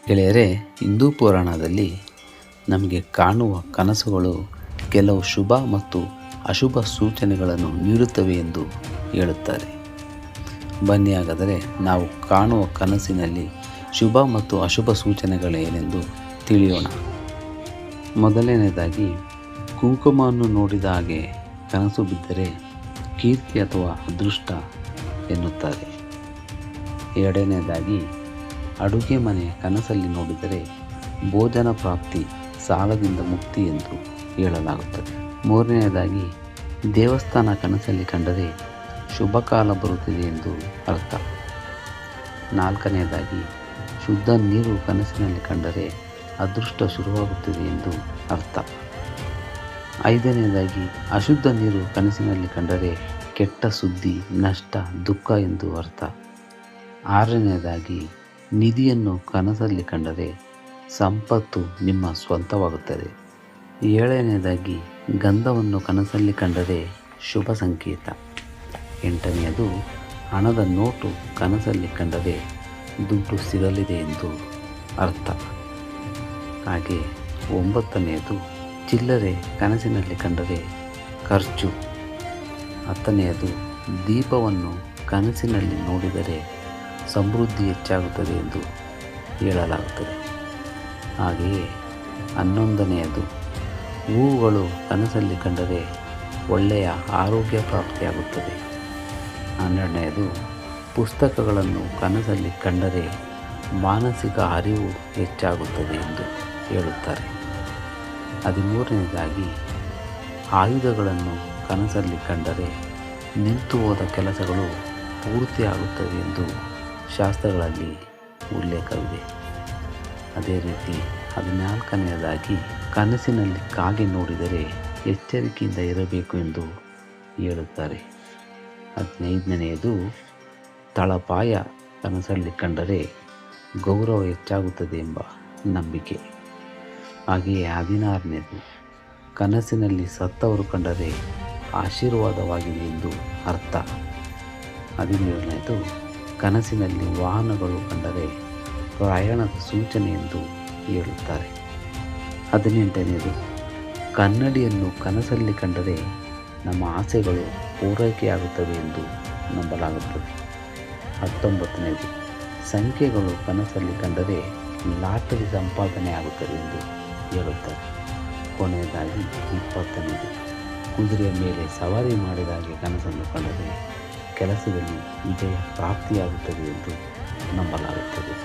ಗೆಳೆಯರೇ, ಹಿಂದೂ ಪುರಾಣದಲ್ಲಿ ನಮಗೆ ಕಾಣುವ ಕನಸುಗಳು ಕೆಲವು ಶುಭ ಮತ್ತು ಅಶುಭ ಸೂಚನೆಗಳನ್ನು ನೀಡುತ್ತವೆ ಎಂದು ಹೇಳುತ್ತಾರೆ. ಬನ್ನಿ ಹಾಗಾದರೆ ನಾವು ಕಾಣುವ ಕನಸಿನಲ್ಲಿ ಶುಭ ಮತ್ತು ಅಶುಭ ಸೂಚನೆಗಳೇನೆಂದು ತಿಳಿಯೋಣ. ಮೊದಲನೆಯದಾಗಿ, ಕುಂಕುಮವನ್ನು ನೋಡಿದ ಹಾಗೆ ಕನಸು ಬಿದ್ದರೆ ಕೀರ್ತಿ ಅಥವಾ ಅದೃಷ್ಟ ಎನ್ನುತ್ತಾರೆ. ಎರಡನೆಯದಾಗಿ, ಅಡುಗೆ ಮನೆ ಕನಸಲ್ಲಿ ನೋಡಿದರೆ ಭೋಜನ ಪ್ರಾಪ್ತಿ, ಸಾಲದಿಂದ ಮುಕ್ತಿ ಎಂದು ಹೇಳಲಾಗುತ್ತದೆ. ಮೂರನೆಯದಾಗಿ, ದೇವಸ್ಥಾನ ಕನಸಲ್ಲಿ ಕಂಡರೆ ಶುಭ ಕಾಲ ಬರುತ್ತಿದೆ ಎಂದು ಅರ್ಥ. ನಾಲ್ಕನೆಯದಾಗಿ, ಶುದ್ಧ ನೀರು ಕನಸಿನಲ್ಲಿ ಕಂಡರೆ ಅದೃಷ್ಟ ಶುರುವಾಗುತ್ತಿದೆ ಎಂದು ಅರ್ಥ. ಐದನೆಯದಾಗಿ, ಅಶುದ್ಧ ನೀರು ಕನಸಿನಲ್ಲಿ ಕಂಡರೆ ಕೆಟ್ಟ ಸುದ್ದಿ, ನಷ್ಟ, ದುಃಖ ಎಂದು ಅರ್ಥ. ಆರನೆಯದಾಗಿ, ನಿಧಿಯನ್ನು ಕನಸಲ್ಲಿ ಕಂಡರೆ ಸಂಪತ್ತು ನಿಮ್ಮ ಸ್ವಂತವಾಗುತ್ತದೆ. ಏಳನೆಯದಾಗಿ, ಗಂಧವನ್ನು ಕನಸಲ್ಲಿ ಕಂಡರೆ ಶುಭ ಸಂಕೇತ. ಎಂಟನೆಯದು, ಹಣದ ನೋಟು ಕನಸಲ್ಲಿ ಕಂಡರೆ ದುಡ್ಡು ಸಿಗಲಿದೆ ಎಂದು ಅರ್ಥ. ಹಾಗೆ ಒಂಬತ್ತನೆಯದು, ಚಿಲ್ಲರೆ ಕನಸಿನಲ್ಲಿ ಕಂಡರೆ ಖರ್ಚು. ಹತ್ತನೆಯದು, ದೀಪವನ್ನು ಕನಸಿನಲ್ಲಿ ನೋಡಿದರೆ ಸಮೃದ್ಧಿ ಹೆಚ್ಚಾಗುತ್ತದೆ ಎಂದು ಹೇಳಲಾಗುತ್ತದೆ. ಹಾಗೆಯೇ 11ನೆಯದು, ಹೂವುಗಳು ಕನಸಲ್ಲಿ ಕಂಡರೆ ಒಳ್ಳೆಯ ಆರೋಗ್ಯ ಪ್ರಾಪ್ತಿಯಾಗುತ್ತದೆ. 12ನೆಯದು, ಪುಸ್ತಕಗಳನ್ನು ಕನಸಲ್ಲಿ ಕಂಡರೆ ಮಾನಸಿಕ ಅರಿವು ಹೆಚ್ಚಾಗುತ್ತದೆ ಎಂದು ಹೇಳುತ್ತಾರೆ. 13ನೆಯದಾಗಿ, ಆಯುಧಗಳನ್ನು ಕನಸಲ್ಲಿ ಕಂಡರೆ ನಿಂತು ಹೋದ ಕೆಲಸಗಳು ಪೂರ್ತಿಯಾಗುತ್ತವೆ ಎಂದು ಶಾಸ್ತ್ರಗಳಲ್ಲಿ ಉಲ್ಲೇಖವಿದೆ. ಅದೇ ರೀತಿ 14ನೆಯದಾಗಿ, ಕನಸಿನಲ್ಲಿ ಕಾಗೆ ನೋಡಿದರೆ ಎಚ್ಚರಿಕೆಯಿಂದ ಇರಬೇಕು ಎಂದು ಹೇಳುತ್ತಾರೆ. 15ನೆಯದು, ತಳಪಾಯ ಕನಸಲ್ಲಿ ಕಂಡರೆ ಗೌರವ ಹೆಚ್ಚಾಗುತ್ತದೆ ಎಂಬ ನಂಬಿಕೆ. ಹಾಗೆಯೇ 16ನೆಯದು, ಕನಸಿನಲ್ಲಿ ಸತ್ತವರು ಕಂಡರೆ ಆಶೀರ್ವಾದವಾಗಿದೆ ಎಂದು ಅರ್ಥ. 17ನೆಯದು, ಕನಸಿನಲ್ಲಿ ವಾಹನಗಳು ಕಂಡರೆ ಪ್ರಯಾಣದ ಸೂಚನೆ ಎಂದು ಹೇಳುತ್ತಾರೆ. 18ನೆಯದು, ಕನ್ನಡಿಯನ್ನು ಕನಸಲ್ಲಿ ಕಂಡರೆ ನಮ್ಮ ಆಸೆಗಳು ಪೂರೈಕೆಯಾಗುತ್ತವೆ ಎಂದು ನಂಬಲಾಗುತ್ತದೆ. 19ನೆಯದು, ಸಂಖ್ಯೆಗಳು ಕನಸಲ್ಲಿ ಕಂಡರೆ ಲಾಟರಿ ಸಂಪಾದನೆ ಆಗುತ್ತದೆ ಎಂದು ಹೇಳುತ್ತಾರೆ. ಕೊನೆಯದಾಗಿ 20ನೆಯದು, ಕುದುರೆಯ ಮೇಲೆ ಸವಾರಿ ಮಾಡಿದ ಹಾಗೆ ಕನಸನ್ನು ಕಂಡರೆ ಕೆಲಸದಲ್ಲಿ ವಿಜಯ ಪ್ರಾಪ್ತಿಯಾಗುತ್ತದೆ ಎಂದು ನಂಬಲಾಗುತ್ತದೆ.